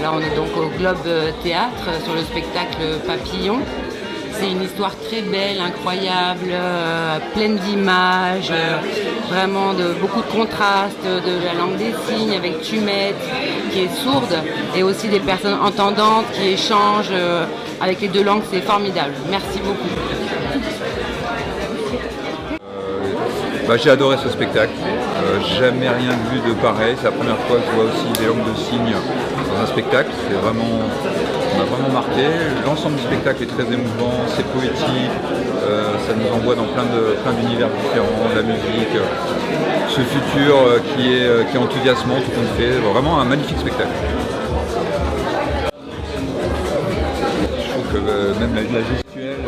Là, on est donc au Globe Théâtre sur le spectacle Papillon. C'est une histoire très belle, incroyable, pleine d'images, vraiment de beaucoup de contrastes, de la langue des signes avec Tumette qui est sourde et aussi des personnes entendantes qui échangent avec les deux langues. C'est formidable. Merci beaucoup. J'ai adoré ce spectacle, jamais rien vu de pareil, c'est la première fois que je vois aussi des langues de signes dans un spectacle, ça m'a vraiment marqué. L'ensemble du spectacle est très émouvant, c'est poétique, ça nous envoie dans plein d'univers différents, de la musique, ce futur qui est enthousiasmant, tout compte fait, vraiment un magnifique spectacle. Je trouve que même la gestuelle,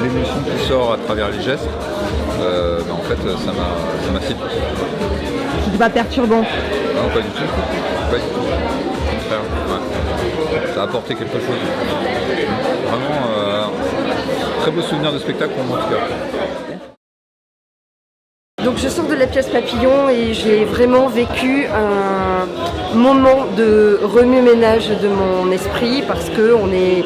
l'émotion qui sort à travers les gestes, en fait, ça m'a séduit. C'est pas perturbant? Non, pas du tout. Pas du tout. Au contraire, ouais. Ça a apporté quelque chose. Vraiment, très beau souvenir de spectacle pour moi en tout cas. Donc je sors de la pièce Papillon et j'ai vraiment vécu un moment de remue-ménage de mon esprit parce qu'on est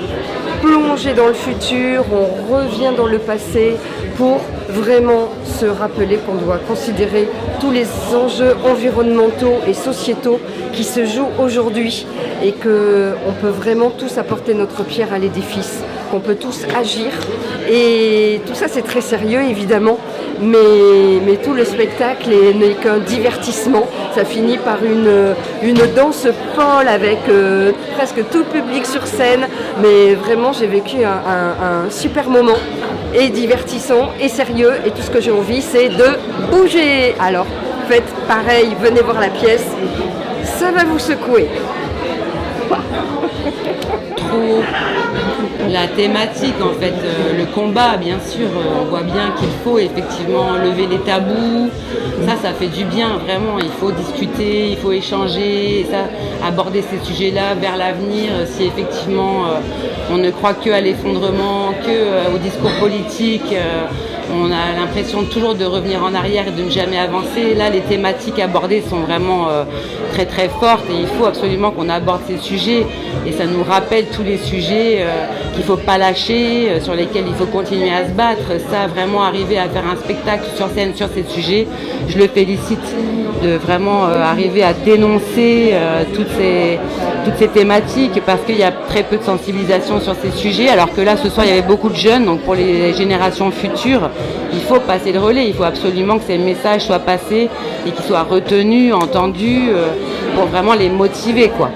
plongé dans le futur, on revient dans le passé pour vraiment se rappeler qu'on doit considérer tous les enjeux environnementaux et sociétaux qui se jouent aujourd'hui et qu'on peut vraiment tous apporter notre pierre à l'édifice, qu'on peut tous agir. Et tout ça c'est très sérieux évidemment, mais tout le spectacle n'est qu'un divertissement. Ça finit par une danse folle avec presque tout le public sur scène, mais vraiment j'ai vécu un super moment et divertissant et sérieux, et tout ce que j'ai envie c'est de bouger. Alors faites pareil, venez voir la pièce, ça va vous secouer. Trop la thématique en fait, le combat bien sûr, on voit bien qu'il faut effectivement lever les tabous, ça fait du bien vraiment, il faut discuter, il faut échanger, aborder ces sujets-là vers l'avenir, si effectivement on ne croit que à l'effondrement, que au discours politique, on a l'impression toujours de revenir en arrière et de ne jamais avancer. Là, les thématiques abordées sont vraiment très très fortes et il faut absolument qu'on aborde ces sujets et ça nous rappelle tous les sujets qu'il ne faut pas lâcher, sur lesquels il faut continuer à se battre. Ça, vraiment arriver à faire un spectacle sur scène sur ces sujets, je le félicite de vraiment arriver à dénoncer toutes ces thématiques parce qu'il y a très peu de sensibilisation sur ces sujets, alors que là ce soir il y avait beaucoup de jeunes, donc pour les générations futures il faut passer le relais, il faut absolument que ces messages soient passés et qu'ils soient retenus, entendus pour vraiment les motiver quoi.